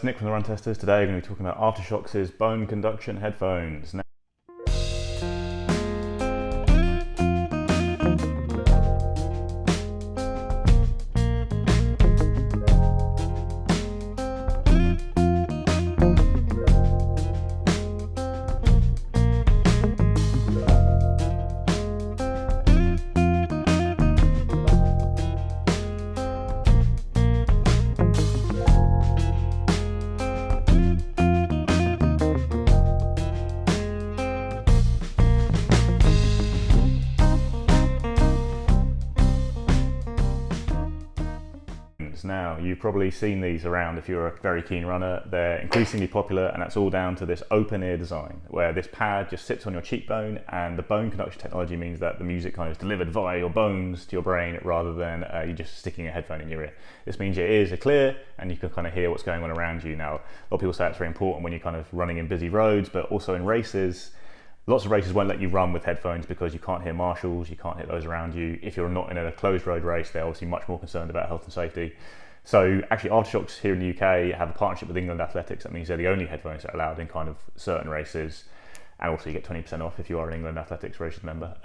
guys, Nick from the Run Testers. Today we're going to be talking about AfterShokz's bone conduction headphones. Now, you've probably seen these around if you're a very keen runner. They're increasingly popular, and that's all down to this open ear design, where this pad just sits on your cheekbone, and the bone conduction technology means that the music kind of is delivered via your bones to your brain rather than you just sticking a headphone in your ear. This means your ears are clear and you can kind of hear what's going on around you. Now, a lot of people say it's very important when you're kind of running in busy roads, but also in races. Lots of races won't let you run with headphones because you can't hear marshals, you can't hear those around you. If you're not in a closed road race, they're obviously much more concerned about health and safety. So actually AfterShokz here in the UK have a partnership with England Athletics. That means they're the only headphones that are allowed in kind of certain races. And also you get 20% off if you are an England Athletics races member.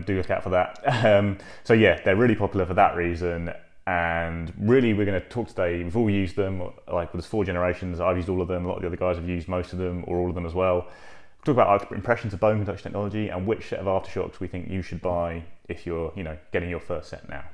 Do look out for that. So yeah, they're really popular for that reason. And really we're going to talk today, we've all used them, like there's 4 generations, I've used all of them, a lot of the other guys have used most of them or all of them as well. Talk about our impressions of bone conduction technology and which set of AfterShokz we think you should buy if you're, getting your first set now.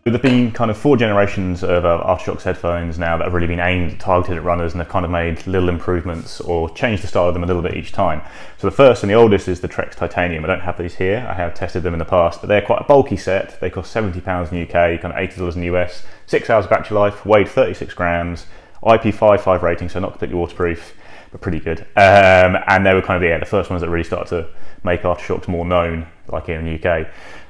There've been kind of 4 generations of AfterShokz headphones now that have really been targeted at runners, and they've kind of made little improvements or changed the style of them a little bit each time. So the first and the oldest is the Trex Titanium. I don't have these here, I have tested them in the past, but they're quite a bulky set. They cost £70 in the UK, kind of $80 in the US, 6 hours of battery life, weighed 36 grams, IP55 rating, so not completely waterproof, but pretty good. And they were kind of the first ones that really started to make AfterShokz more known, like here in the UK.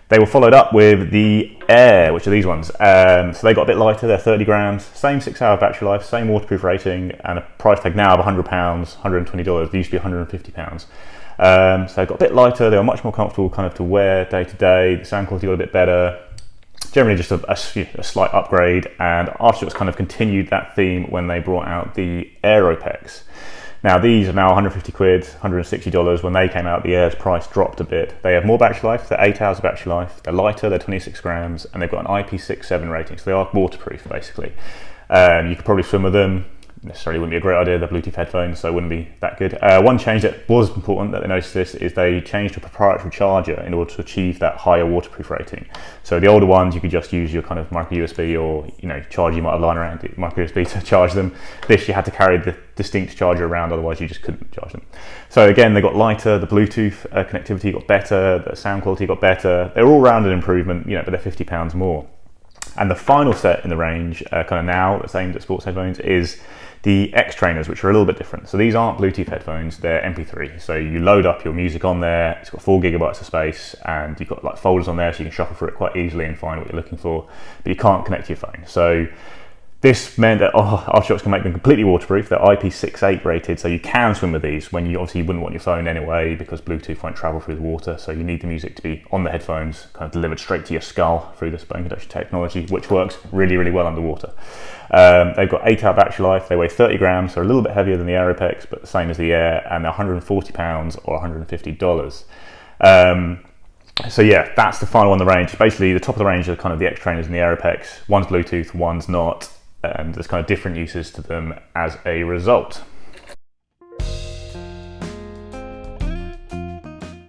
They were followed up with the Air, which are these ones. So they got a bit lighter, they're 30 grams, same 6 hour battery life, same waterproof rating, and a price tag now of £100, $120. They used to be £150. So they got a bit lighter, they were much more comfortable kind of to wear day to day, the sound quality got a bit better. Generally just a slight upgrade, and AfterShokz kind of continued that theme when they brought out the Aeropex. Now these are now 150 quid, $160. When they came out, the Air's price dropped a bit. They have more battery life, they're 8 hours of battery life, they're lighter, they're 26 grams, and they've got an IP67 rating, so they are waterproof basically. You could probably swim with them. Necessarily wouldn't be a great idea, they're Bluetooth headphones, so it wouldn't be that good. One change that was important that they noticed this is they changed to a proprietary charger in order to achieve that higher waterproof rating. So the older ones, you could just use your kind of micro USB or charger you might have lying around, micro USB to charge them. This you had to carry the distinct charger around, otherwise you just couldn't charge them. So again, they got lighter, the Bluetooth connectivity got better, the sound quality got better. They're all round an improvement, but they're £50 more. And the final set in the range, kind of now, that's aimed at sports headphones, is the X Trainers, which are a little bit different. So these aren't Bluetooth headphones, they're MP3. So you load up your music on there, it's got 4 gigabytes of space, and you've got like folders on there so you can shuffle through it quite easily and find what you're looking for, but you can't connect to your phone. So this meant that AfterShokz can make them completely waterproof. They're IP68 rated, so you can swim with these when you obviously wouldn't want your phone anyway because Bluetooth won't travel through the water, so you need the music to be on the headphones, kind of delivered straight to your skull through this bone conduction technology, which works really, really well underwater. They've got 8 hour battery life, they weigh 30 grams, so a little bit heavier than the Aeropex, but the same as the Air, and they're £140 or $150. So yeah, that's the final one in the range. Basically, the top of the range are kind of the X Trainers and the Aeropex. One's Bluetooth, one's not. There's kind of different uses to them as a result.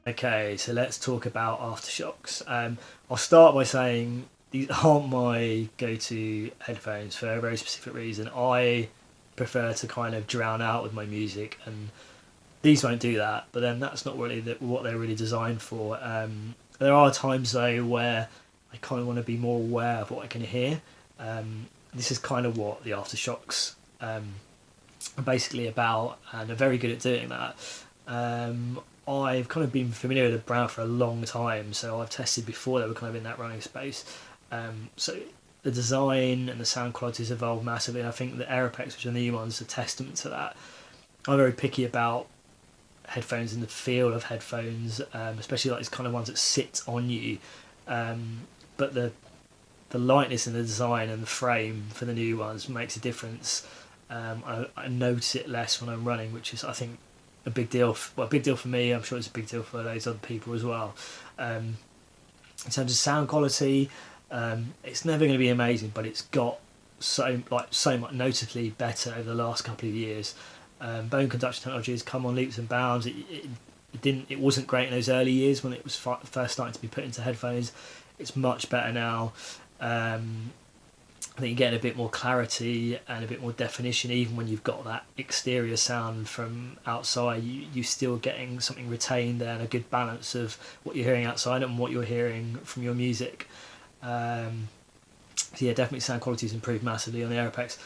Okay, so let's talk about AfterShokz. I'll start by saying these aren't my go-to headphones for a very specific reason. I prefer to kind of drown out with my music, and these won't do that, but then that's not really what they're really designed for. There are times though where I kind of want to be more aware of what I can hear. This is kind of what the AfterShokz are basically about, and are very good at doing that. I've kind of been familiar with the brand for a long time, so I've tested before they were kind of in that running space. So the design and the sound quality has evolved massively, and I think the Aeropex, which are the new ones, is a testament to that. I'm very picky about headphones and the feel of headphones, especially like these kind of ones that sit on you. But the the lightness in the design and the frame for the new ones makes a difference. I notice it less when I'm running, which is, I think, a big deal. A big deal for me. I'm sure it's a big deal for those other people as well. In terms of sound quality, it's never going to be amazing, but it's got so much noticeably better over the last couple of years. Bone conduction technology has come on leaps and bounds. It wasn't great in those early years when it was first starting to be put into headphones. It's much better now. I think you're getting a bit more clarity and a bit more definition. Even when you've got that exterior sound from outside, you're still getting something retained there, and a good balance of what you're hearing outside and what you're hearing from your music. So yeah, definitely sound quality's improved massively on the Aeropex.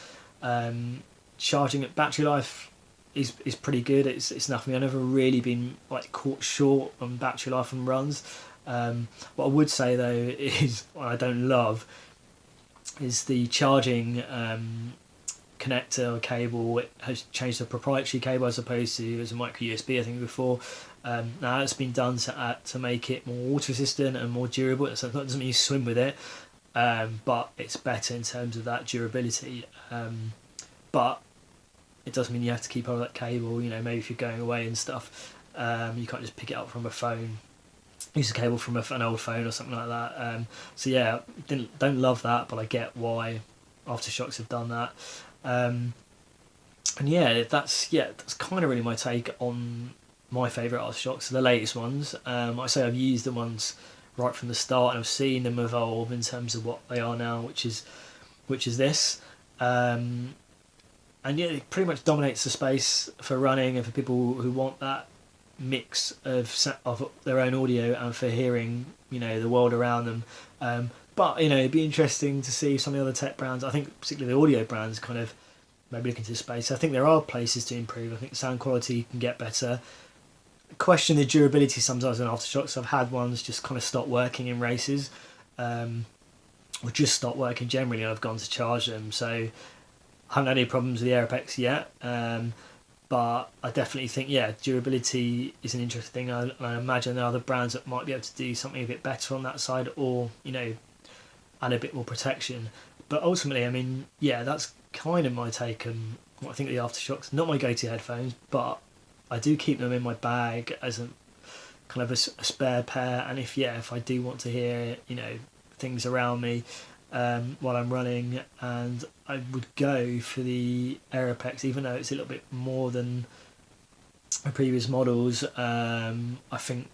Charging at battery life is pretty good. It's nothing. I've never really been like caught short on battery life on runs. What I would say though is what I don't love is the charging connector or cable. It has changed to a proprietary cable as opposed to as a micro USB, I think, before. Now it's been done to make it more water resistant and more durable. So it doesn't mean you swim with it, but it's better in terms of that durability. But it does mean you have to keep hold of that cable. You know, maybe if you're going away and stuff, you can't just pick it up from a phone. Use a cable from an old phone or something like that. So yeah, don't love that, but I get why AfterShokz have done that. And yeah, that's kind of really my take on my favourite AfterShokz, the latest ones. I say I've used the ones right from the start, and I've seen them evolve in terms of what they are now, which is this. And yeah, it pretty much dominates the space for running and for people who want that mix of their own audio and for hearing, you know, the world around them. But you know, it'd be interesting to see some of the other tech brands. I think particularly the audio brands kind of maybe look into the space. I think there are places to improve. I think sound quality can get better. Question the durability sometimes in AfterShokz. I've had ones just kind of stop working in races, or just stop working generally, and I've gone to charge them. So I haven't had any problems with the Aeropex yet. But I definitely think, yeah, durability is an interesting thing. I imagine there are other brands that might be able to do something a bit better on that side, or, you know, add a bit more protection. But ultimately, I mean, yeah, that's kind of my take on what I think of the AfterShokz. Not my go-to headphones, but I do keep them in my bag as a kind of a spare pair. And if I do want to hear, you know, things around me while I'm running, and I would go for the Aeropex, even though it's a little bit more than the previous models. I think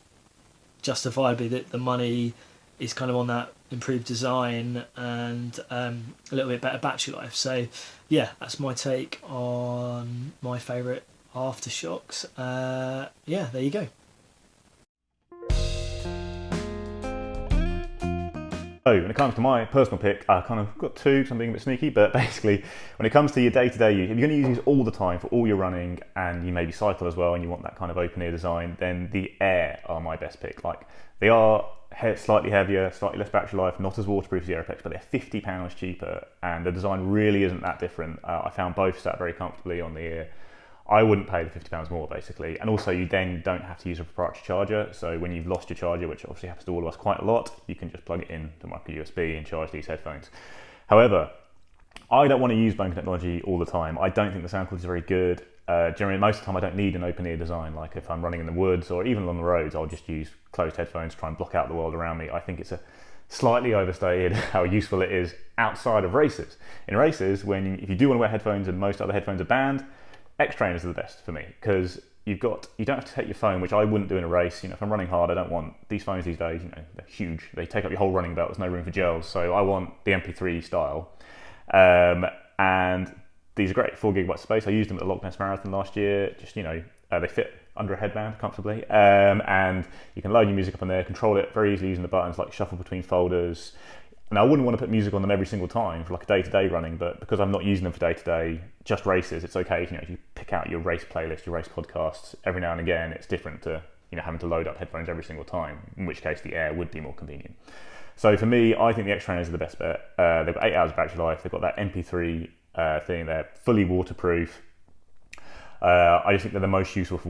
justifiably that the money is kind of on that improved design and a little bit better battery life. So yeah, that's my take on my favourite AfterShokz. Yeah, there you go. So when it comes to my personal pick, I kind of got two, because I'm being a bit sneaky, but basically when it comes to your day-to-day use, if you're going to use these all the time for all your running, and you maybe cycle as well and you want that kind of open ear design, then the Air are my best pick. Like, they are slightly heavier, slightly less battery life, not as waterproof as the Aeropex, but they're £50 cheaper, and the design really isn't that different. I found both sat very comfortably on the ear. I wouldn't pay the £50 more, basically. And also, you then don't have to use a proprietary charger. So when you've lost your charger, which obviously happens to all of us quite a lot, you can just plug it in to micro USB and charge these headphones. However, I don't want to use bone technology all the time. I don't think the sound quality is very good. Generally, most of the time, I don't need an open ear design. Like if I'm running in the woods or even along the roads, I'll just use closed headphones to try and block out the world around me. I think it's a slightly overstated how useful it is outside of races. In races, if you do want to wear headphones and most other headphones are banned, X-trainers are the best for me, because you don't have to take your phone, which I wouldn't do in a race. You know, if I'm running hard, I don't want these phones these days. You know, they're huge. They take up your whole running belt. There's no room for gels. So I want the MP3 style, and these are great. 4 gigabytes of space. I used them at the Loch Ness Marathon last year. Just, you know, they fit under a headband comfortably, and you can load your music up on there, control it very easily using the buttons like shuffle between folders. And I wouldn't want to put music on them every single time for like a day-to-day running, but because I'm not using them for day-to-day, just races, it's okay. You know, if you pick out your race playlist, your race podcasts, every now and again, it's different to, you know, having to load up headphones every single time, in which case the Air would be more convenient. So for me, I think the X-Trainers are the best bet. They've got 8 hours of battery life. They've got that MP3 thing. They're fully waterproof. I just think they're the most useful for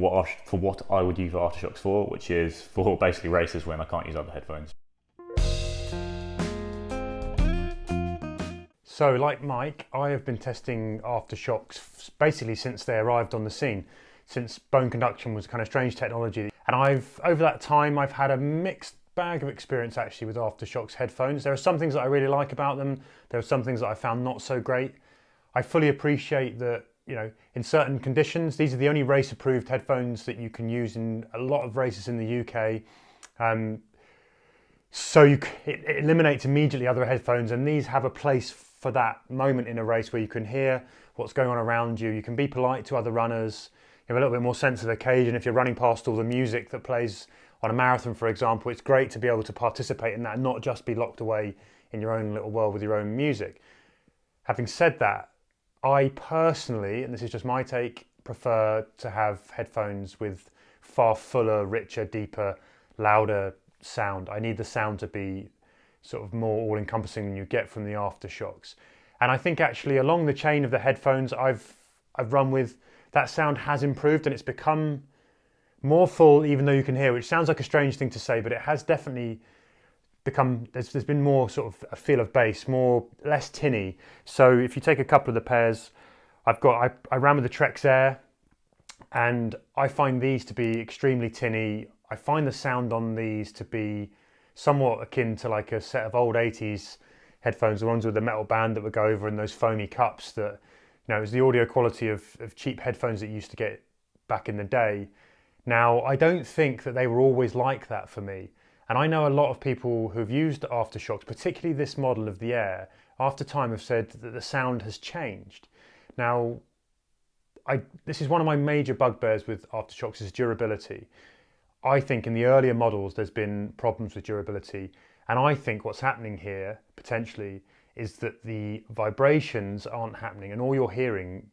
what I would use AfterShokz for, which is for basically races when I can't use other headphones. So, like Mike, I have been testing AfterShokz basically since they arrived on the scene, since bone conduction was kind of strange technology. And over that time, I've had a mixed bag of experience actually with AfterShokz headphones. There are some things that I really like about them. There are some things that I found not so great. I fully appreciate that, in certain conditions, these are the only race approved headphones that you can use in a lot of races in the UK. So it eliminates immediately other headphones, and these have a place for that moment in a race where you can hear what's going on around you. You can be polite to other runners. You have a little bit more sense of occasion. If you're running past all the music that plays on a marathon, for example, it's great to be able to participate in that and not just be locked away in your own little world with your own music. Having said that, I personally, and this is just my take, prefer to have headphones with far fuller, richer, deeper, louder sound. I need the sound to be sort of more all-encompassing than you get from the AfterShokz. And I think actually along the chain of the headphones I've run with, that sound has improved and it's become more full even though you can hear, which sounds like a strange thing to say, but it has definitely become, there's been more sort of a feel of bass, less tinny. So if you take a couple of the pairs, I ran with the Trex Air and I find these to be extremely tinny. I find the sound on these to be somewhat akin to like a set of old 80s headphones, the ones with the metal band that would go over and those foamy cups that, it was the audio quality of cheap headphones that you used to get back in the day. Now, I don't think that they were always like that for me. And I know a lot of people who've used AfterShokz, particularly this model of the Air, after time have said that the sound has changed. Now, this is one of my major bugbears with AfterShokz is durability. I think in the earlier models there's been problems with durability, and I think what's happening here potentially is that the vibrations aren't happening and all you're hearing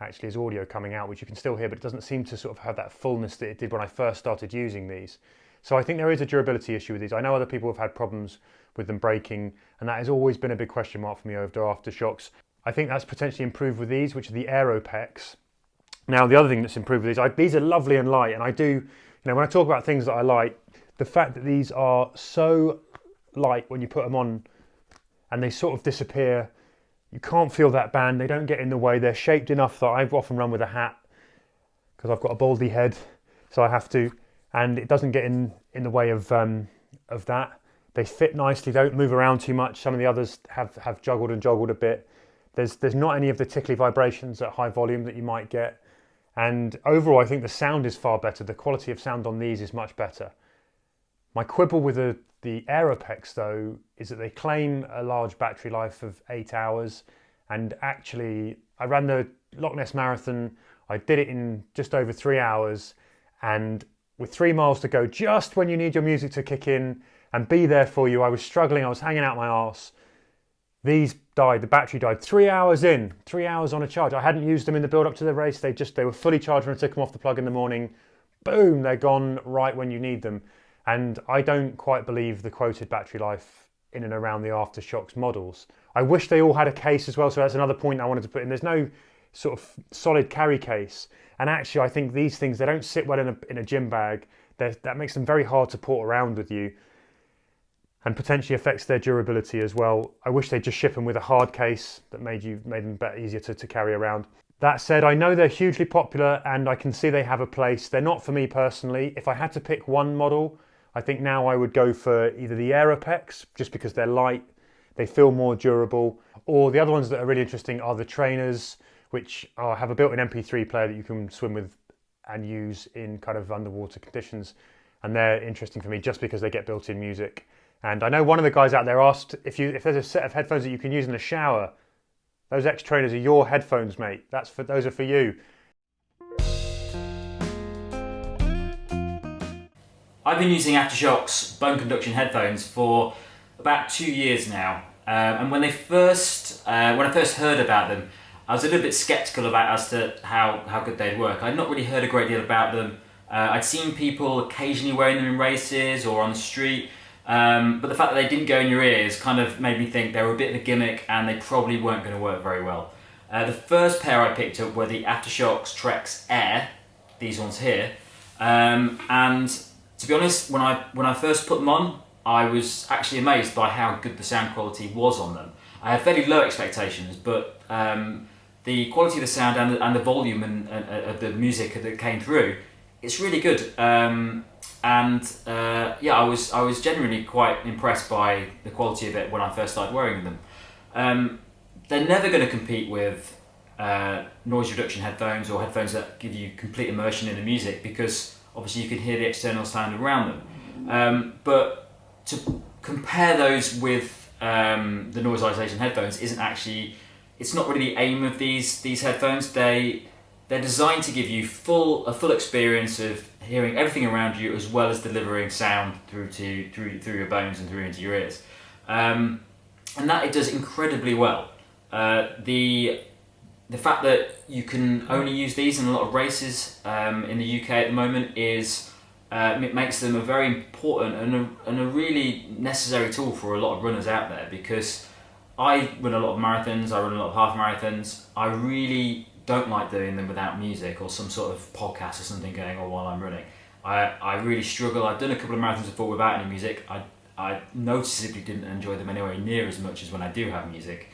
actually is audio coming out, which you can still hear, but it doesn't seem to sort of have that fullness that it did when I first started using these. So I think there is a durability issue with these. I know other people have had problems with them breaking, and that has always been a big question mark for me over AfterShokz. I think that's potentially improved with these, which are the Aero pecs. Now, the other thing that's improved with these are lovely and light, and I do, when I talk about things that I like, the fact that these are so light when you put them on and they sort of disappear, you can't feel that band, they don't get in the way, they're shaped enough that I've often run with a hat because I've got a baldy head, so I have to, and it doesn't get in the way of that. They fit nicely, don't move around too much. Some of the others have juggled and joggled a bit. There's not any of the tickly vibrations at high volume that you might get. And overall, I think the sound is far better. The quality of sound on these is much better. My quibble with the Aeropex, though, is that they claim a large battery life of 8 hours. And actually, I ran the Loch Ness Marathon. I did it in just over 3 hours. And with 3 miles to go, just when you need your music to kick in and be there for you, I was struggling. I was hanging out my arse. These died, the battery died 3 hours in, 3 hours on a charge. I hadn't used them in the build up to the race. They were fully charged when I took them off the plug in the morning. Boom, they're gone right when you need them. And I don't quite believe the quoted battery life in and around the AfterShokz models. I wish they all had a case as well. So that's another point I wanted to put in. There's no sort of solid carry case. And actually, I think these things, they don't sit well in a gym bag. That makes them very hard to port around with you, and potentially affects their durability as well. I wish they'd just ship them with a hard case that made them easier to carry around. That said, I know they're hugely popular and I can see they have a place. They're not for me personally. If I had to pick one model, I think now I would go for either the Aeropex, just because they're light, they feel more durable, or the other ones that are really interesting are the trainers, which have a built-in MP3 player that you can swim with and use in kind of underwater conditions. And they're interesting for me just because they get built-in music. And I know one of the guys out there asked if there's a set of headphones that you can use in the shower. Those X trainers are your headphones, mate. Those are for you. I've been using AfterShokz bone conduction headphones for about 2 years now. And when I first heard about them, I was a little bit sceptical as to how good they'd work. I'd not really heard a great deal about them. I'd seen people occasionally wearing them in races or on the street. But the fact that they didn't go in your ears kind of made me think they were a bit of a gimmick and they probably weren't going to work very well. The first pair I picked up were the AfterShokz Trex Air, these ones here. And to be honest, when I first put them on, I was actually amazed by how good the sound quality was on them. I had fairly low expectations, but the quality of the sound and the volume and of the music that came through, it's really good. I was genuinely quite impressed by the quality of it when I first started wearing them. They're never going to compete with noise reduction headphones or headphones that give you complete immersion in the music, because obviously you can hear the external sound around them. But to compare those with the noise isolation headphones it's not really the aim of these headphones. They're designed to give you a full experience of hearing everything around you, as well as delivering sound through your bones and through into your ears, and that it does incredibly well. The fact that you can only use these in a lot of races in the UK at the moment is it makes them a very important and a really necessary tool for a lot of runners out there, because I run a lot of marathons, I run a lot of half marathons. I really don't like doing them without music or some sort of podcast or something going on while I'm running. I really struggle. I've done a couple of marathons before without any music. I noticeably didn't enjoy them anywhere near as much as when I do have music.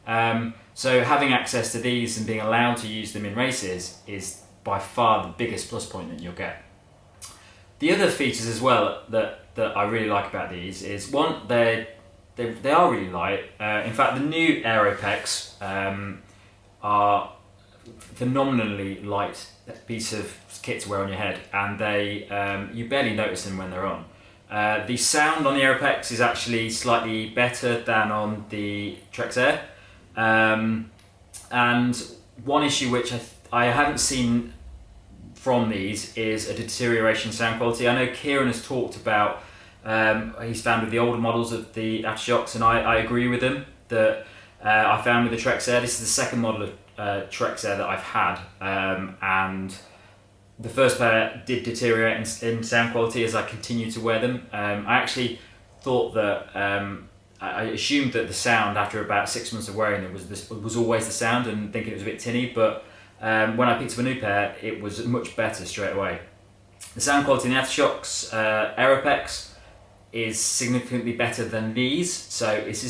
So having access to these and being allowed to use them in races is by far the biggest plus point that you'll get. The other features as well that I really like about these is, one, they are really light. In fact, the new Aeropex are phenomenally light piece of kit to wear on your head, and they you barely notice them when they're on. The sound on the Aeropex is actually slightly better than on the Trex Air, and one issue which I haven't seen from these is a deterioration in sound quality. I know Kieran has talked about he's found with the older models of the AfterShokz, and I agree with him that I found with the Trex Air, this is the second model of Trex Air that I've had, and the first pair did deteriorate in sound quality as I continued to wear them. I actually thought that I assumed that the sound after about 6 months of wearing them was always the sound, and thinking it was a bit tinny, but when I picked up a new pair, it was much better straight away. The sound quality in the AfterShokz Aeropex is significantly better than these, so it's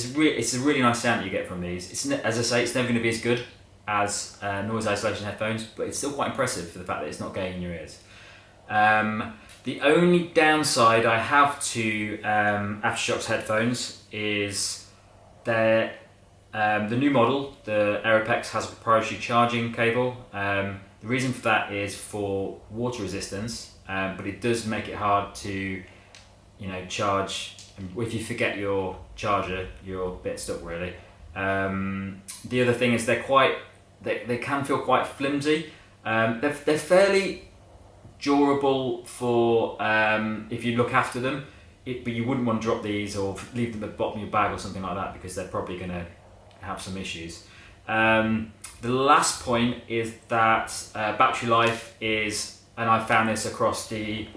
a really nice sound that you get from these. As I say, it's never going to be as good as noise isolation headphones, but it's still quite impressive for the fact that it's not getting in your ears. The only downside I have to AfterShokz headphones is the new model, the Aeropex, has a proprietary charging cable. The reason for that is for water resistance, but it does make it hard to charge. If you forget your charger, you're a bit stuck really. The other thing is they can feel quite flimsy. They're fairly durable for if you look after them, but you wouldn't want to drop these or leave them at the bottom of your bag or something like that, because they're probably going to have some issues. The last point is that battery life is, and I've found this across the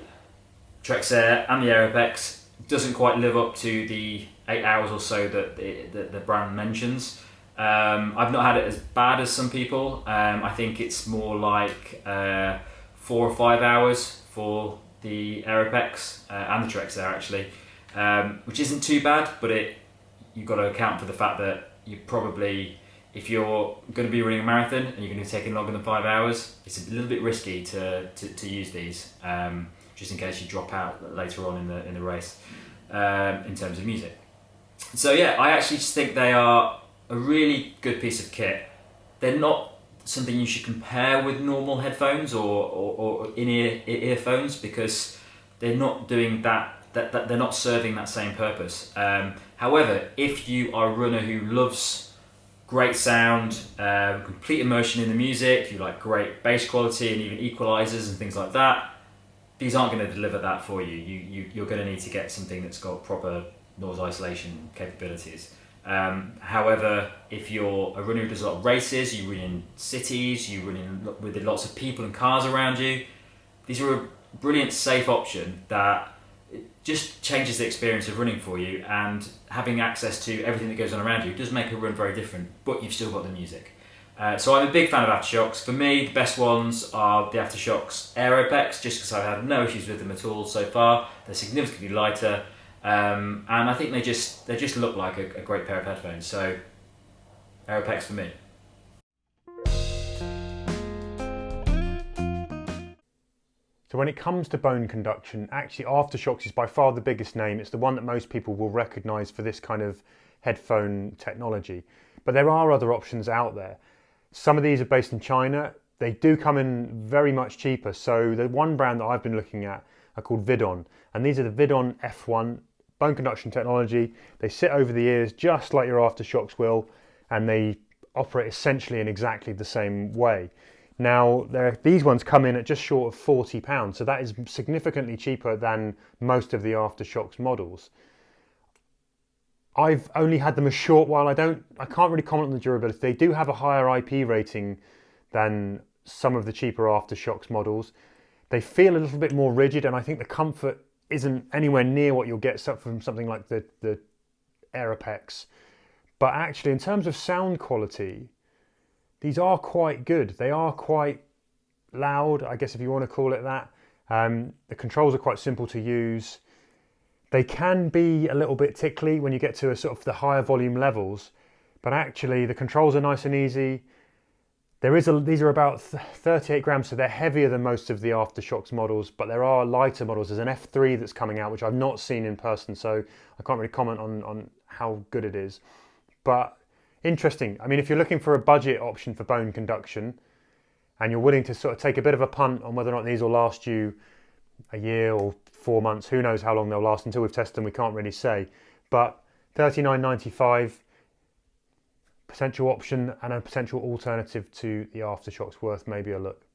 Trex Air and the Aeropex, doesn't quite live up to the 8 hours or so that the brand mentions. I've not had it as bad as some people. I think it's more like 4 or 5 hours for the Aeropex and the Trex Air actually, which isn't too bad, but you've got to account for the fact that you probably, if you're going to be running a marathon and you're going to be taking longer than 5 hours, it's a little bit risky to use these, just in case you drop out later on in the race in terms of music. So yeah, I actually just think they are a really good piece of kit. They're not something you should compare with normal headphones or in-ear earphones, because they're not doing that they're not serving that same purpose. However, if you are a runner who loves great sound, complete immersion in the music, you like great bass quality and even equalizers and things like that, these aren't going to deliver that for you. You're going to need to get something that's got proper noise isolation capabilities. However, if you're a runner who does a lot of races, you run in cities, you run in with lots of people and cars around you, these are a brilliant, safe option that just changes the experience of running for you, and having access to everything that goes on around you does make a run very different, but you've still got the music. So I'm a big fan of AfterShokz. For me, the best ones are the AfterShokz Aeropex, just because I've had no issues with them at all so far. They're significantly lighter, and I think they just look like a great pair of headphones. So Aeropex for me. So when it comes to bone conduction, actually AfterShokz is by far the biggest name. It's the one that most people will recognise for this kind of headphone technology. But there are other options out there. Some of these are based in China. They do come in very much cheaper. So the one brand that I've been looking at are called Vidon. And these are the Vidon F1 bone conduction technology. They sit over the ears just like your AfterShokz will, and they operate essentially in exactly the same way. Now, these ones come in at just short of £40, so that is significantly cheaper than most of the AfterShokz models. I've only had them a short while. I can't really comment on the durability. They do have a higher IP rating than some of the cheaper AfterShokz models. They feel a little bit more rigid, and I think the comfort isn't anywhere near what you'll get from something like the Aeropex. But actually, in terms of sound quality, these are quite good. They are quite loud, I guess if you want to call it that. The controls are quite simple to use. They can be a little bit tickly when you get to a sort of the higher volume levels, but actually the controls are nice and easy. These are about 38 grams, so they're heavier than most of the AfterShokz models, but there are lighter models. There's an F3 that's coming out, which I've not seen in person, so I can't really comment on how good it is. But interesting. I mean, if you're looking for a budget option for bone conduction and you're willing to sort of take a bit of a punt on whether or not these will last you a year or 4 months, who knows how long they'll last until we've tested them, we can't really say. But $39.95, potential option and a potential alternative to the AfterShokz, worth maybe a look.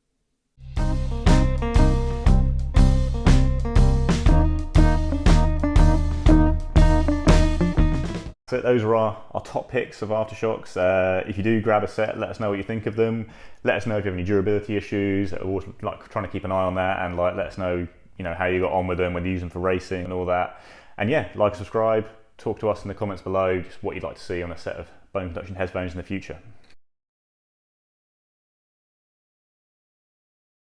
So those are our top picks of AfterShokz. If you do grab a set, let us know what you think of them. Let us know if you have any durability issues, or like trying to keep an eye on that, and like let us know, how you got on with them, whether you use them for racing and all that. And yeah, like, subscribe, talk to us in the comments below, just what you'd like to see on a set of bone conduction headphones in the future.